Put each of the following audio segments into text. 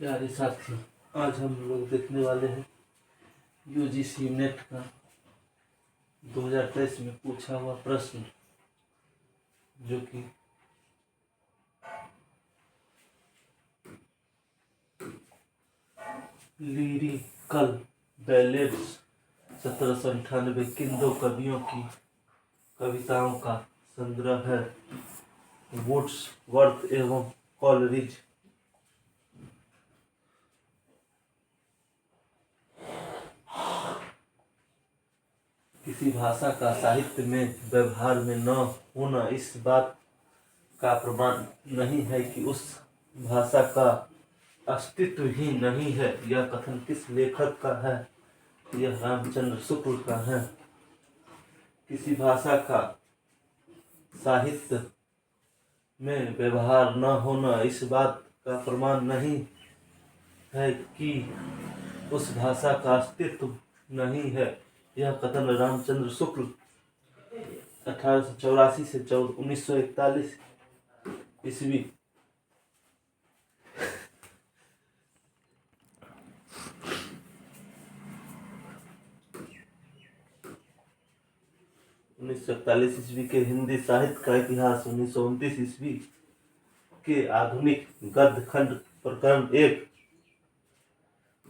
प्यारे साथी, आज हम लोग देखने वाले हैं यूजीसी नेट का 2023 में पूछा हुआ प्रश्न, जो कि लिरिकल बैलेड्स 1798 किन दो कवियों की कविताओं का संग्रह है। वुड्सवर्थ एवं कॉलरिज। किसी भाषा का साहित्य में व्यवहार में न होना इस बात का प्रमाण नहीं है कि उस भाषा का अस्तित्व ही नहीं है। यह कथन किस लेखक का है? यह रामचंद्र शुक्ल का है। किसी भाषा का साहित्य में व्यवहार न होना इस बात का प्रमाण नहीं है कि उस भाषा का अस्तित्व नहीं है। यह कथन रामचंद्र शुक्ल 1884 से 1941 ईस्वी 1941 ईस्वी के हिंदी साहित्य का इतिहास 1929 ईस्वी के आधुनिक गद्य खंड प्रकरण 1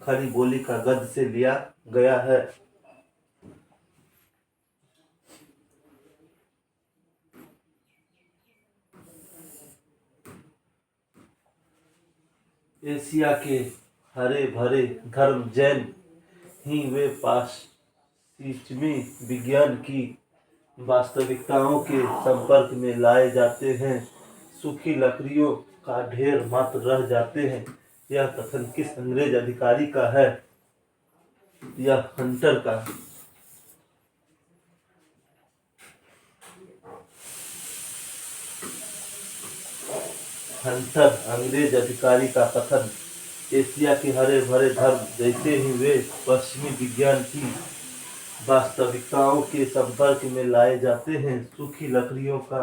खड़ी बोली का गद्य से लिया गया है। एशिया के हरे भरे धर्म जैन ही वे पश्चिमी विज्ञान की वास्तविकताओं के संपर्क में लाए जाते हैं, सूखी लकड़ियों का ढेर मात्र रह जाते हैं। यह कथन किस अंग्रेज अधिकारी का है? यह हंटर का। हंटर अंग्रेज अधिकारी का कथन एशिया के हरे भरे धर्म जैसे ही वे पश्चिमी विज्ञान की वास्तविकताओं के संपर्क में लाए जाते हैं, सूखी लकड़ियों का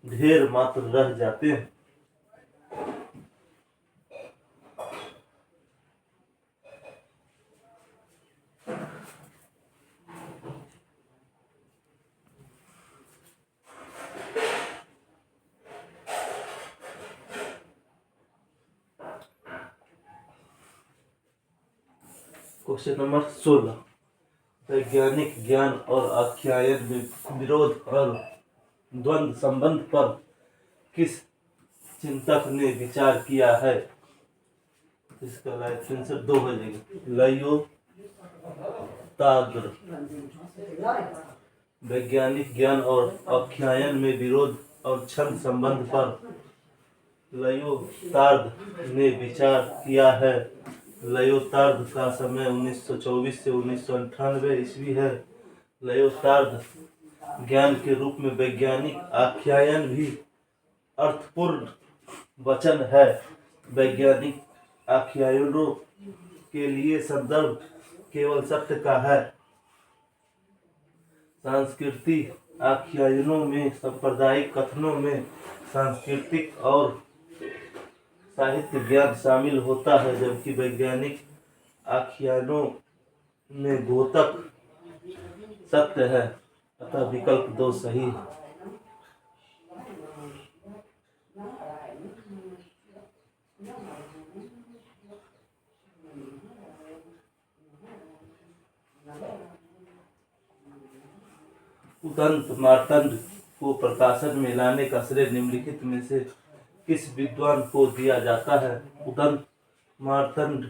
ढेर मात्र रह जाते हैं। Question number 16। वैज्ञानिक ज्ञान और आख्यायन में विरोध और द्वंद्व संबंध पर किस चिंतक ने विचार किया है? इसका राइट आंसर 2 हो जाएगा, लयोतार्द। वैज्ञानिक ज्ञान और आख्यायन में विरोध और छंद संबंध पर लयोतार्द ने विचार किया है। लयोतार्द का समय 1924 से 1998 ईस्वी है। लयोतार्द ज्ञान के रूप में वैज्ञानिक आख्यायन भी अर्थपूर्ण वचन है। वैज्ञानिक आख्यायनों के लिए संदर्भ केवल सत्य का है। सांस्कृतिक आख्यायनों में सांप्रदायिक कथनों में सांस्कृतिक और साहित्य ज्ञान शामिल होता है, जबकि वैज्ञानिक आख्यानों में द्योतक सत्य है। अतः विकल्प 2 सही है। उदंत मार्तंड को प्रकाशन में लाने का श्रेय निम्नलिखित में से किस विद्वान को दिया जाता है? उदंत मार्तंड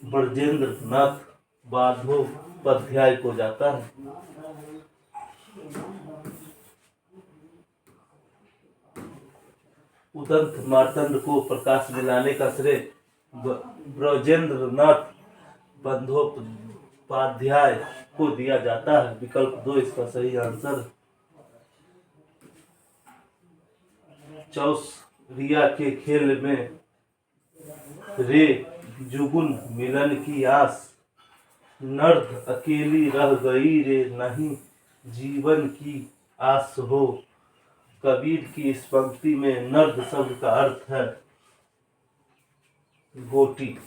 ब्रजेंद्र नाथ बंदोपाध्याय को जाता है। उदंत मार्तंड को प्रकाश में लाने का श्रेय ब्रजेंद्र नाथ बंदोपाध्याय को दिया जाता है। विकल्प 2 इसका सही आंसर। चौसरिया के खेल में रे जुगुन मिलन की आस, नर्द अकेली रह गई रे नहीं जीवन की आस हो। कबीर की इस पंक्ति में नर्द शब्द का अर्थ है गोटी।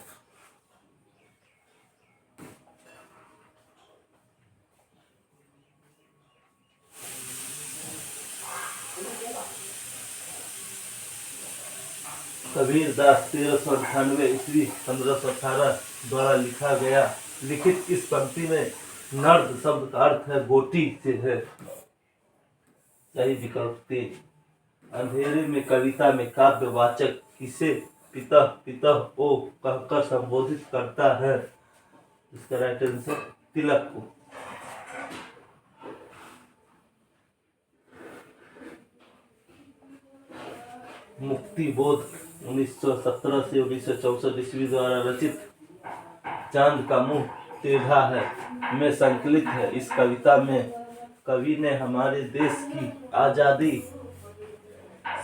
कबीर दास 1398 ईस्वी 1518 द्वारा लिखित इस पंक्ति में नर्द शब्द का अर्थ है गोटी से है। सही विकल्प 3। अंधेरे में कविता में काव्यवाचक किसे पितः पितः ओ कहकर संबोधित करता है? इसका राइट आंसर तिलक को। मुक्ति बोध 1917 से 1964 ईस्वी द्वारा रचित चांद का मुंह टेढ़ा है में संकलित है। इस कविता में कवि ने हमारे देश की आजादी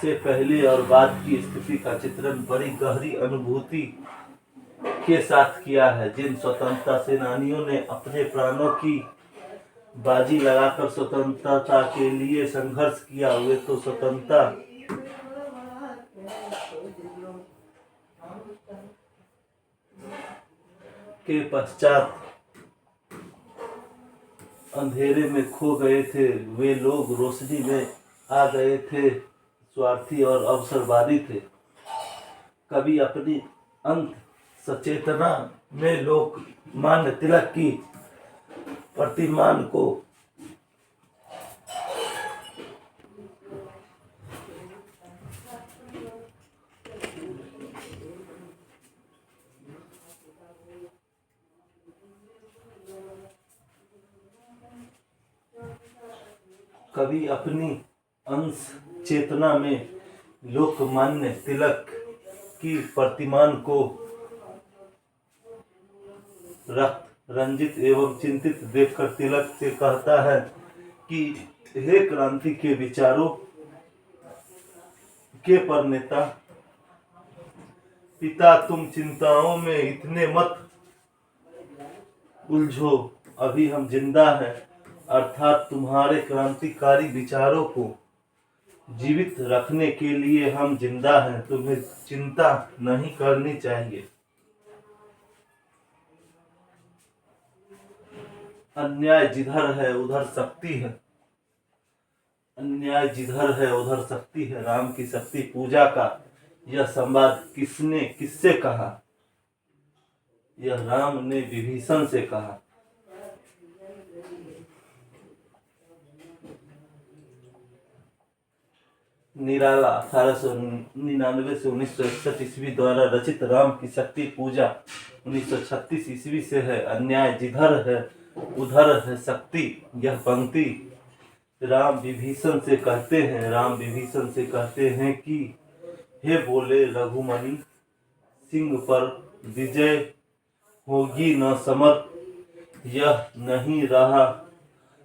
से पहले और बाद की स्थिति का चित्रण बड़ी गहरी अनुभूति के साथ किया है। जिन स्वतंत्रता सेनानियों ने अपने प्राणों की बाजी लगाकर स्वतंत्रता के लिए संघर्ष किया, वे तो स्वतंत्रता के पश्चात अंधेरे में खो गए थे। वे लोग रोशनी में आ गए थे, स्वार्थी और अवसरवादी थे। कभी अपनी अंत सचेतना में लोकमान्य तिलक की प्रतिमान को कभी अपनी अंश चेतना में लोकमान्य तिलक की प्रतिमान को रक्त रंजित एवं चिंतित देखकर तिलक से कहता है कि हे क्रांति के विचारों के प्रणेता पिता, तुम चिंताओं में इतने मत उलझो, अभी हम जिंदा हैं। अर्थात तुम्हारे क्रांतिकारी विचारों को जीवित रखने के लिए हम जिंदा हैं, तुम्हें चिंता नहीं करनी चाहिए। अन्याय जिधर है उधर शक्ति है, अन्याय जिधर है उधर शक्ति है। राम की शक्ति पूजा का यह संवाद किससे कहा? यह राम ने विभीषण से कहा। निराला 1899 से 1961 ईस्वी द्वारा रचित राम की शक्ति पूजा 1936 ईस्वी से है। अन्याय जिधर है उधर है शक्ति। यह पंक्ति राम विभीषण से कहते हैं कि हे बोले रघुमणि, सिंह पर विजय होगी न समर। यह नहीं रहा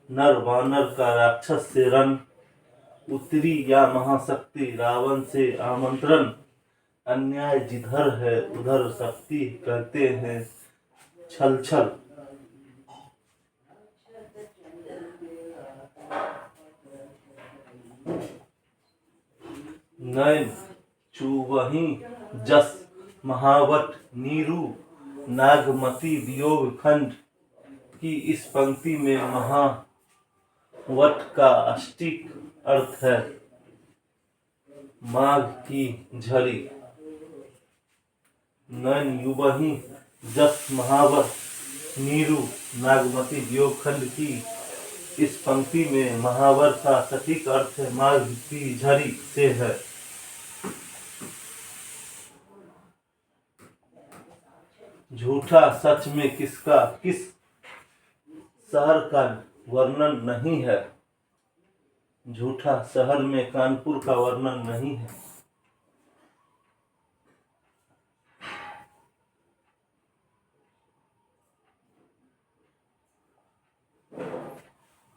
नर वानर का राक्षस से रण, उतरी या महाशक्ति रावण से आमंत्रण। अन्याय जिधर है उधर शक्ति कहते हैं छल छल। नैन चुवहि जस महावट नीरू, नागमती वियोग खंड की इस पंक्ति में महावट का अष्टिक अर्थ है माघ की झड़ी। नैन युवहि जस महावट नीरू, नागमती वियोग खंड की इस पंक्ति में महावर का सटीक अर्थ है माघ की झड़ी से है। झूठा सच में किस शहर का वर्णन नहीं है? झूठा शहर में कानपुर का वर्णन नहीं है।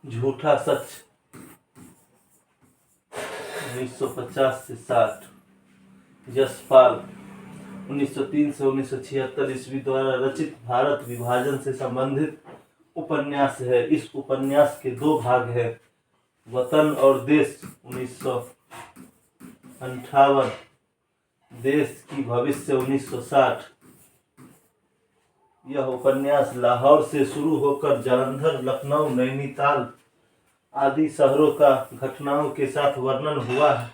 झूठा सच 1950 से 60। यशपाल 1903 से 1976 ईस्वी द्वारा रचित भारत विभाजन से संबंधित उपन्यास है। इस उपन्यास के दो भाग हैं, वतन और देश 1958, देश की भविष्य 1960। यह उपन्यास लाहौर से शुरू होकर जालंधर, लखनऊ, नैनीताल आदि शहरों का घटनाओं के साथ वर्णन हुआ है।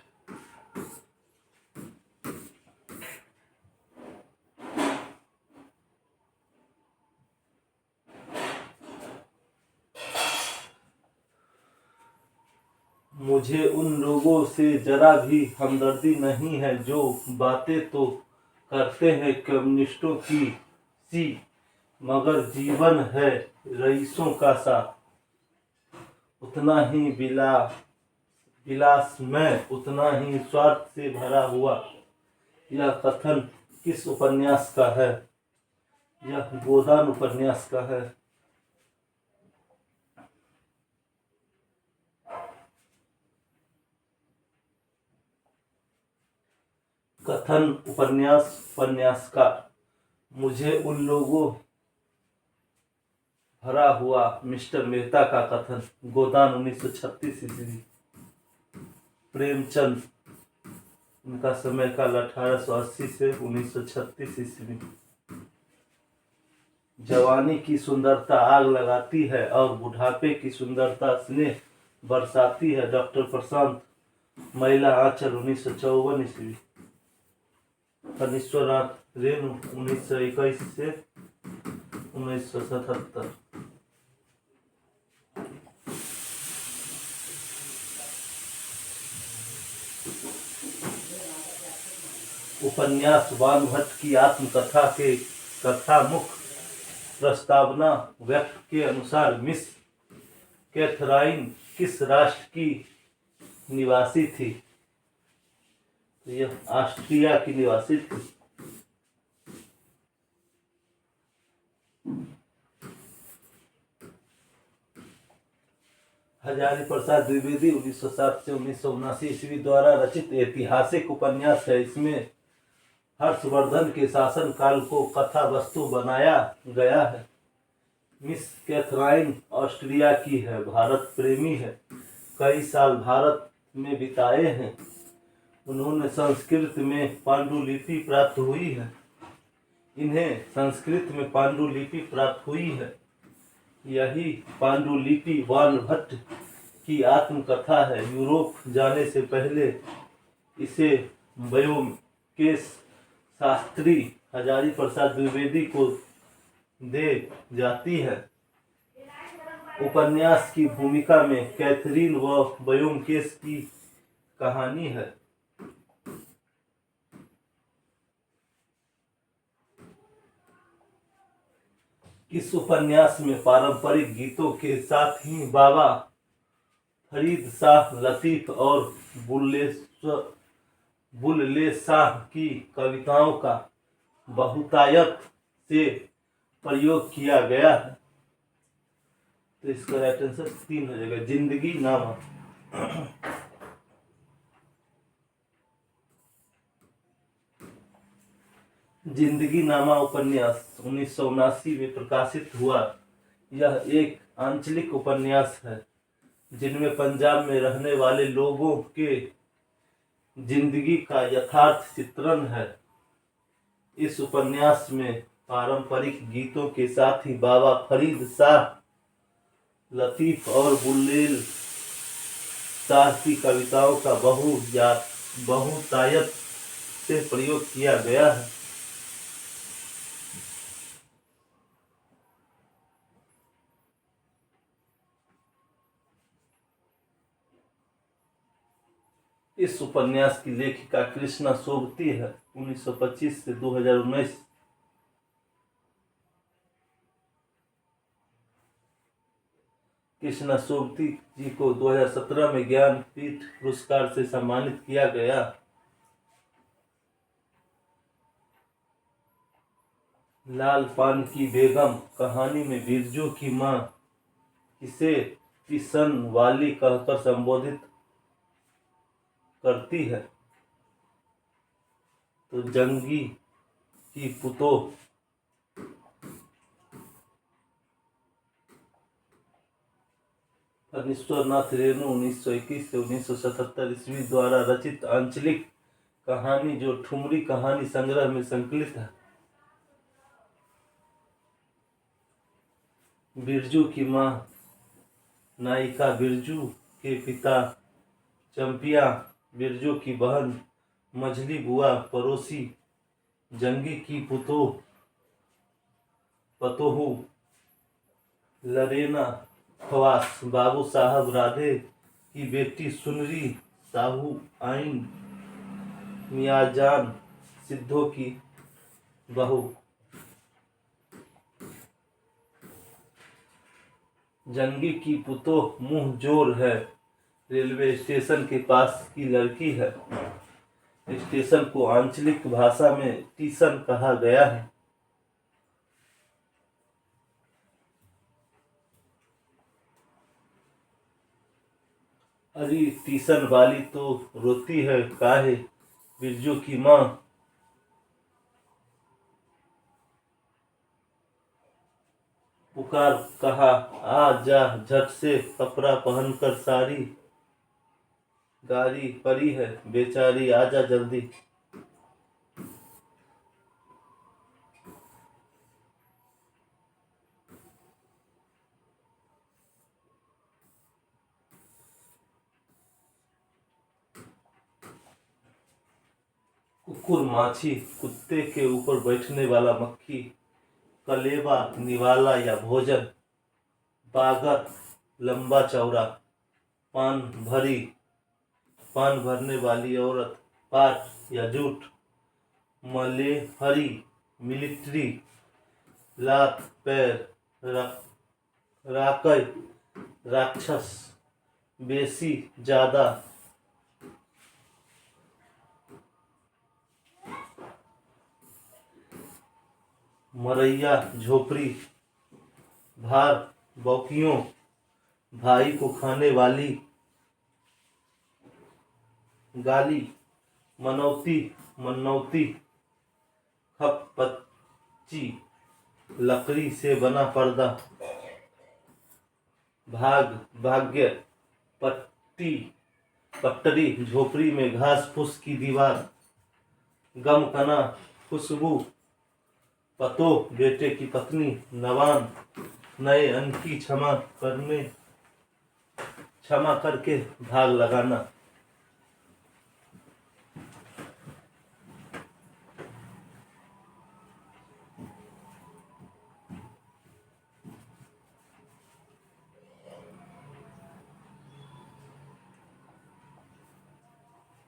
मुझे उन लोगों से जरा भी हमदर्दी नहीं है जो बातें तो करते हैं कम्युनिस्टों की सी, मगर जीवन है रईसों का सा, उतना ही विलासमय, उतना ही स्वार्थ से भरा हुआ। यह कथन किस उपन्यास का है? यह गोदान उपन्यास का है। कथन उपन्यासकार। मुझे उन लोगों भरा हुआ मिस्टर मेहता का कथन। गोदान 1936 ईस्वी। प्रेमचंद, उनका समय काल 1880 से 1936 ईस्वी। जवानी की सुंदरता आग लगाती है और बुढ़ापे की सुंदरता स्नेह बरसाती है। डॉक्टर प्रशांत। महिला आंचल 1954 ईस्वी। फणीश्वरनाथ रेणु 1921 से 1977। उपन्यास वानभट्ट की आत्मकथा के कथामुख प्रस्तावना व्यक्त के अनुसार मिस कैथराइन किस राष्ट्र की निवासी थी? यह ऑस्ट्रिया की निवासी थी। हजारी प्रसाद द्विवेदी 1907 से 1979 ईस्वी द्वारा रचित ऐतिहासिक उपन्यास है। इसमें हर्षवर्धन के शासन काल को कथा वस्तु बनाया गया है। मिस कैथराइन ऑस्ट्रिया की है, भारत प्रेमी है, कई साल भारत में बिताए हैं। उन्होंने संस्कृत में पांडुलिपि प्राप्त हुई है। इन्हें संस्कृत में पांडुलिपि प्राप्त हुई है। यही पांडुलिपि वानभट्ट की आत्मकथा है। यूरोप जाने से पहले इसे व्योमकेश शास्त्री हजारी प्रसाद द्विवेदी को दे जाती है। उपन्यास की भूमिका में कैथरीन व व्योमकेश की कहानी है। इस उपन्यास में पारंपरिक गीतों के साथ ही बाबा फरीद शाह लतीफ और बुल्ले शाह की कविताओं का बहुतायत से प्रयोग किया गया है। तो इसका राइट आंसर 3 हो जाएगा। जिंदगी नामा। जिंदगी नामा उपन्यास 1979 में प्रकाशित हुआ। यह एक आंचलिक उपन्यास है जिनमें पंजाब में रहने वाले लोगों के जिंदगी का यथार्थ चित्रण है। इस उपन्यास में पारंपरिक गीतों के साथ ही बाबा फरीद शाह लतीफ और बुल्ले शाह की कविताओं का बहुतायत से प्रयोग किया गया है। इस उपन्यास की लेखिका कृष्णा सोबती है। 1925 से 2019। कृष्णा सोबती जी को 2017 में ज्ञानपीठ पुरस्कार से सम्मानित किया गया। लाल पान की बेगम कहानी में बिरजू की मां इसे किशन वाली कहकर संबोधित करती है। तो जंगी की पुतोह फणीश्वरनाथ रेणु 1921 से 1977 ईस्वी द्वारा रचित आंचलिक कहानी जो ठुमरी कहानी संग्रह में संकलित है। बिरजू की माँ नायिका, बिरजू के पिता चंपिया, बिरजू की बहन मझली बुआ, पड़ोसी जंगी की पतोहू लरेना खवास, बाबू साहब राधे की बेटी सुनरी, साहू आइन मियाजान सिद्धो की बहू। जंगी की पुतोह मुंह जोर है, रेलवे स्टेशन के पास की लड़की है। स्टेशन को आंचलिक भाषा में टीसन कहा गया है। अरे टीसन वाली तो रोती है काहे, बिरजू की माँ पुकार कहा, आ जा झट से, कपड़ा पहनकर सारी गाड़ी पड़ी है, बेचारी आजा जल्दी। कुकुर माछी, कुत्ते के ऊपर बैठने वाला मक्खी, कलेवा निवाला या भोजन, बागर लंबा चौड़ा, पान भरने वाली औरत, पाट या जूट, मलेहरी मिलिट्री, लात पैर, राकय राक्षस, बेसी ज्यादा, मरैया झोपड़ी, भार बौकियों, भाई को खाने वाली गाली, मनौती खपच्ची, लकड़ी से बना पर्दा, भाग्य पट्टरी, झोपड़ी में घास फूस की दीवार, गमकना खुशबू, पतो बेटे की पत्नी, नवान नए अन्न की क्षमा करके भाग लगाना।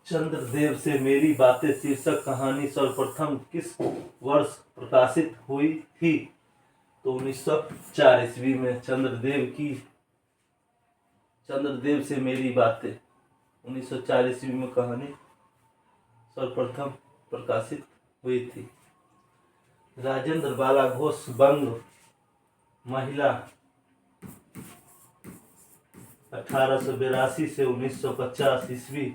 चंद्रदेव से मेरी बातें शीर्षक कहानी सर्वप्रथम किस वर्ष प्रकाशित हुई थी? तो 1904 ईस्वी में। चंद्रदेव से मेरी बातें 1904 ईस्वी में कहानी सर्वप्रथम प्रकाशित हुई थी। राजेंद्र बाला घोष बंग महिला 1882 से 1950 ईस्वी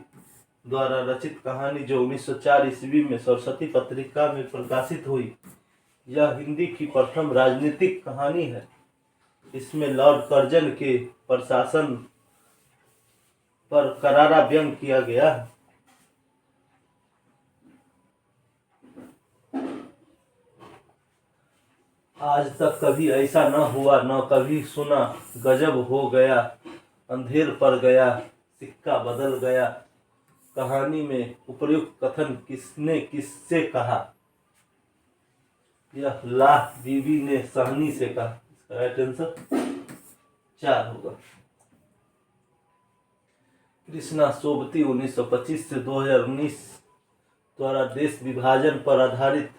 द्वारा रचित कहानी जो 1904 ईस्वी में सरस्वती पत्रिका में प्रकाशित हुई। यह हिंदी की प्रथम राजनीतिक कहानी है। इसमें लॉर्ड कर्जन के प्रशासन पर करारा व्यंग किया गया है। आज तक कभी ऐसा न हुआ न कभी सुना, गजब हो गया, अंधेर पड़ गया, सिक्का बदल गया। कहानी में उपर्युक्त कथन किसने किससे कहा? यह लाह बीबी ने सहनी से कहा। इसका राइट आंसर 4 होगा। कृष्णा सोबती 1925 से 2019 द्वारा देश विभाजन पर आधारित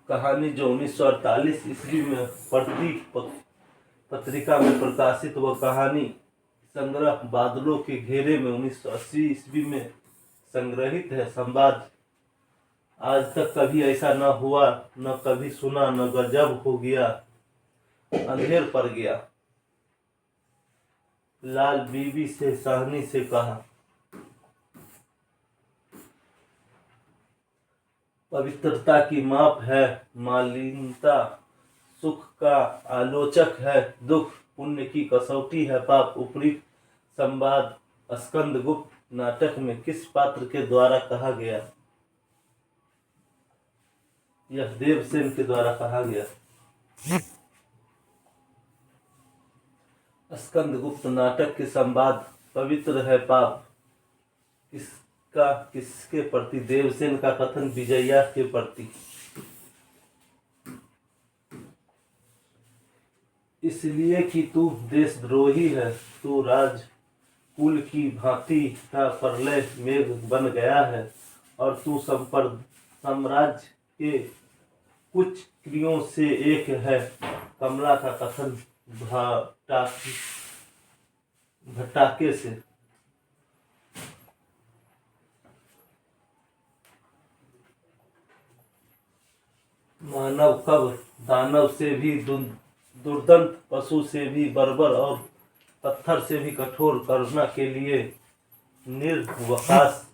कहानी जो 1948 ईस्वी में प्रतीक पत्रिका में प्रकाशित वह कहानी संग्रह बादलों के घेरे में 1980 ईस्वी में संग्रहित है। संवाद आज तक कभी ऐसा न हुआ न कभी सुना, न गजब हो गया, अंधेर पड़ गया। लाल बीबी से सहनी से कहा। पवित्रता की माप है मालिनता, सुख का आलोचक है दुख, पुण्य की कसौटी है पाप। उपरी संवाद स्कंदगुप्त नाटक में किस पात्र के द्वारा कहा गया? यह देवसेन के द्वारा कहा गया। स्कंदगुप्त नाटक के संवाद पवित्र है पाप किसका किसके प्रति? देवसेन का कथन विजया के प्रति। इसलिए कि तू देशद्रोही है, तू राजकुल की भांति का प्रलय मेघ बन गया है और तू साम्राज्य के कुछ क्रियों से एक है। कमला का कथन भट्टाके से। मानव कब दानव से भी दुर्दंत, पशु से भी बर्बर और पत्थर से भी कठोर करुणा के लिए निर्वकाश